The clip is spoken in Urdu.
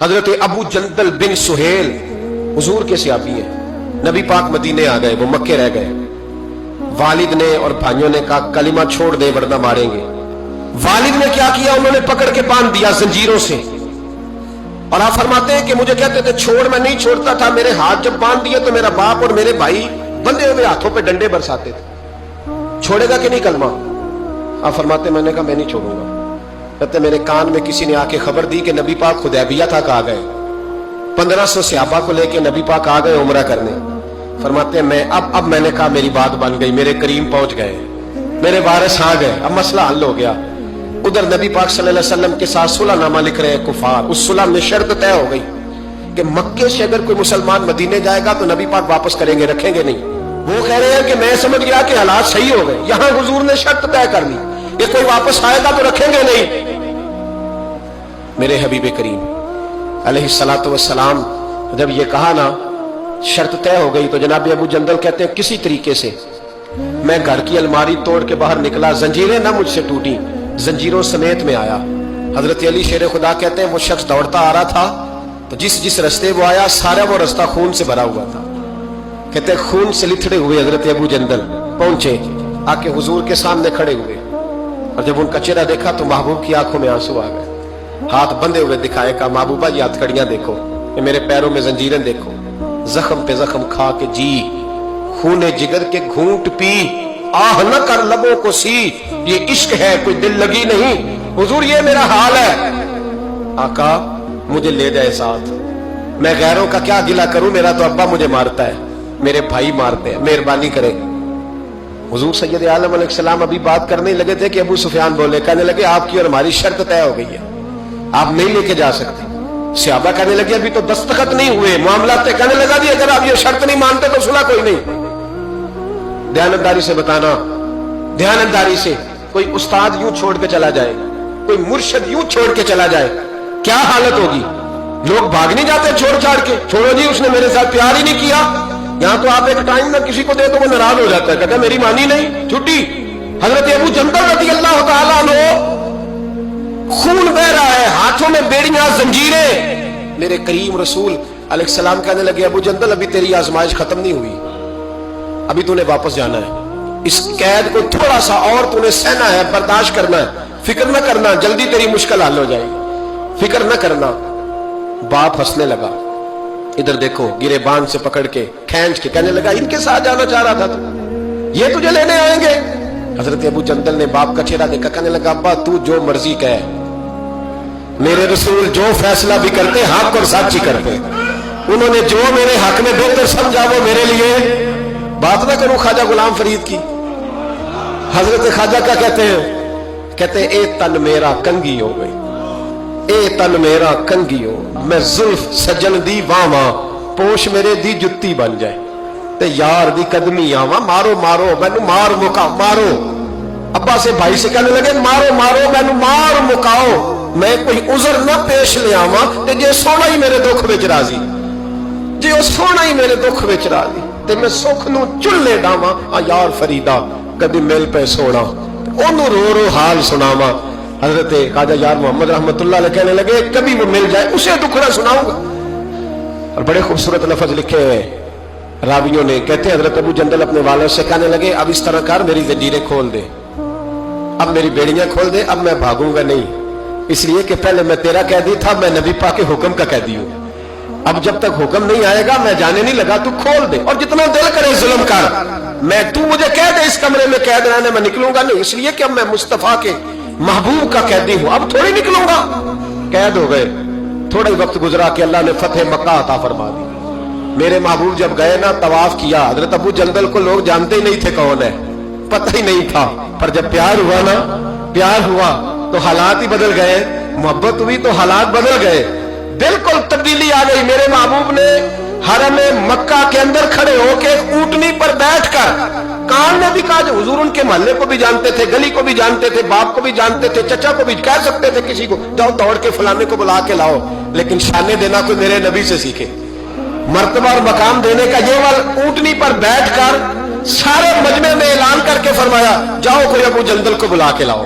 حضرت ابو جندل بن سہیل حضور کے صحابی ہیں. نبی پاک مدینے آ گئے, وہ مکے رہ گئے. والد نے اور بھائیوں نے کہا کلمہ چھوڑ دے ورنہ ماریں گے. والد نے کیا کیا, انہوں نے پکڑ کے باندھ دیا زنجیروں سے. اور آپ فرماتے ہیں کہ مجھے کہتے تھے چھوڑ, میں نہیں چھوڑتا تھا. میرے ہاتھ جب باندھ دیے تو میرا باپ اور میرے بھائی بندے ہوئے ہاتھوں پہ ڈنڈے برساتے تھے. چھوڑے گا کہ نہیں کلمہ؟ آپ فرماتے میں نے کہا میں نہیں چھوڑوں گا. کہتے میرے کان میں کسی نے آ کے خبر دی کہ نبی پاک حدیبیہ تک آ گئے, 1500 صحابہ کو لے کے نبی پاک آ گئے عمرہ کرنے. فرماتے ہیں میں اب میں نے کہا میری بات بن گئی, میرے کریم پہنچ گئے, میرے وارث آ گئے, اب مسئلہ حل ہو گیا. ادھر نبی پاک صلی اللہ علیہ وسلم کے ساتھ صلح نامہ لکھ رہے ہیں کفار. اس صلح میں شرط طے ہو گئی کہ مکے سے اگر کوئی مسلمان مدینے جائے گا تو نبی پاک واپس کریں گے, رکھیں گے نہیں. وہ کہہ رہے ہیں کہ میں سمجھ گیا کہ حالات صحیح ہو گئے, یہاں حضور نے شرط طے کر لی کہ کوئی واپس آئے گا تو رکھیں گے نہیں. میرے حبیب کریم علیہ الصلوۃ والسلام جب یہ کہا نا شرط طے ہو گئی, تو جناب ابو جندل کہتے ہیں کسی طریقے سے میں گھر کی الماری توڑ کے باہر نکلا, زنجیریں نہ مجھ سے ٹوٹی, زنجیروں سمیت میں آیا. حضرت علی شیر خدا کہتے ہیں وہ شخص دوڑتا آ رہا تھا تو جس رستے وہ آیا سارا وہ رستہ خون سے بھرا ہوا تھا. کہتے ہیں خون سے لتھڑے ہوئے حضرت ابو جندل پہنچے, آ کے حضور کے سامنے کھڑے ہوئے, اور جب ان کا چہرہ دیکھا تو محبوب کی آنکھوں میں آنسو آ گئے. ہاتھ بندے ہوئے دکھائے, کہا محبوبہ جی ہاتھ کڑیاں دیکھو, کہ میرے پیروں میں زنجیریں دیکھو, زخم پہ زخم کھا کے جی, خون جگر کے گھونٹ پی, آہ نہ کر لبوں کو سی, یہ عشق ہے کوئی دل لگی نہیں. حضور یہ میرا حال ہے, آقا مجھے لے جائے ساتھ, میں غیروں کا کیا گلہ کروں, میرا تو ابا مجھے مارتا ہے, میرے بھائی مارتے ہیں, مہربانی کرے. حضور سید عالم علیہ السلام ابھی بات کرنے لگے تھے کہ ابو سفیان بولے, کہنے لگے آپ کی اور ہماری شرط طے ہو گئی ہے, آپ نہیں لے کے جا سکتے. صحابہ کہنے لگے ابھی تو دستخط نہیں ہوئے, معاملات طے. کہنے لگا جی اگر آپ یہ شرط نہیں مانتے تو صلح کوئی نہیں. دیانتداری سے بتانا, دیانتداری سے. کوئی استاد یوں چھوڑ کے چلا جائے, کوئی مرشد یوں چھوڑ کے چلا جائے, کیا حالت ہوگی؟ لوگ بھاگ نہیں جاتے چھوڑ چھاڑ کے, چھوڑو جی اس نے میرے ساتھ پیار ہی نہیں کیا. یہاں تو آپ ایک ٹائم نہ کسی کو دے تو وہ ناراض ہو جاتا ہے, کہتا ہے میری مانی نہیں, چھٹی. حضرت ابو جندل رضی اللہ تعالیٰ عنہ خون بہ رہا ہے, ہاتھوں میں بیڑیاں زنجیریں. میرے کریم رسول علیہ السلام کہنے لگے ابو جندل ابھی تیری آزمائش ختم نہیں ہوئی, ابھی تو نے واپس جانا ہے, اس قید کو تھوڑا سا اور تو نے سہنا ہے, برداشت کرنا ہے, فکر نہ کرنا, جلدی تیری مشکل حل ہو جائے گی, فکر نہ کرنا. باپ ہنسنے لگا, ادھر دیکھو گرے باندھ سے پکڑ کے کھینچ کے کہنے لگا ان کے ساتھ جانا چاہ رہا تھا تو یہ تجھے لینے آئیں گے. حضرت ابو جندل نے باپ کا چہرہ دیکھا, کہنے لگا ابا تو جو مرضی کہے, میرے رسول جو فیصلہ بھی کرتے حق اور سچ ہی کرتے, انہوں نے جو میرے حق میں بہتر سمجھا وہ میرے لیے. بات نہ کروں خواجہ غلام فرید کی, حضرت خواجہ کیا کہتے ہیں, کہتے ہیں اے تن میرا کنگھی ہو گئی, اے تن میرا کنگھی ہو, میں زلف سجن دی واواں, پوش میرے دی جتی بن جائے, تے یار دی قدمی آواں, مارو مارو مینو مار مکا مارو. ابا سے بھائی سے کہنے لگے مارو مارو مینو مار مکاؤ, میں کوئی عذر نہ پیش لے آواں تے جے سونا ہی میرے دکھ وچ راضی, جے او سونا ہی میرے دکھ وچ راضی تے میں سکھ نو چلے ڈاواں. آ یار فریدا کدی مل پے سونا, اونوں رو رو حال سناواں. حضرت خواجہ یار محمد رحمت اللہ علیہ کہنے لگے کبھی وہ مل جائے اسے دکھڑا سناؤں گا. اور بڑے خوبصورت لفظ لکھے ہوئے راویوں نے, کہتے ہیں حضرت ابو جندل اپنے والد سے کہنے لگے اب اس طرح کر میری زنجیریں کھول دے, اب میری بیڑیاں کھول دے, اب میں بھاگوں گا نہیں, اس لیے کہ پہلے میں تیرا قیدی تھا, میں نبی پاک کے حکم کا قیدی ہوں. اب جب تک حکم نہیں آئے گا میں جانے نہیں لگا, تو کھول دے, اور جتنا دل کرے ظلم کر, میں تو مجھے کہہ دے اس کمرے میں قید رہنے, میں نکلوں گا نہیں, اس لیے کہ اب میں مصطفیٰ کے محبوب کا قیدی ہوں, اب تھوڑی نکلوں گا. قید ہو گئے, تھوڑا ہی وقت گزرا کہ اللہ نے فتح مکہ عطا فرما دی. میرے محبوب جب گئے نا طواف کیا, حضرت ابو جندل کو لوگ جانتے ہی نہیں تھے کون ہے, پتہ ہی نہیں تھا, پر جب پیار ہوا نا, پیار ہوا تو حالات ہی بدل گئے, محبت ہوئی تو حالات بدل گئے, بالکل تبدیلی آ گئی. میرے محبوب نے حرم مکہ کے اندر کھڑے ہو کے اونٹنی پر بیٹھ کر, کان نے بھی کہا جو حضور ان کے محلے کو بھی جانتے تھے, گلی کو بھی جانتے تھے, باپ کو بھی جانتے تھے, چچا کو بھی کہہ سکتے تھے کسی کو جاؤ دوڑ کے فلانے کو بلا کے لاؤ, لیکن شانے دینا کوئی میرے نبی سے سیکھے, مرتبہ اور مقام دینے کا یہ والا اونٹنی پر بیٹھ کر سارے مجمع میں اعلان کر کے فرمایا جاؤ کوئی ابو جندل کو بلا کے لاؤ.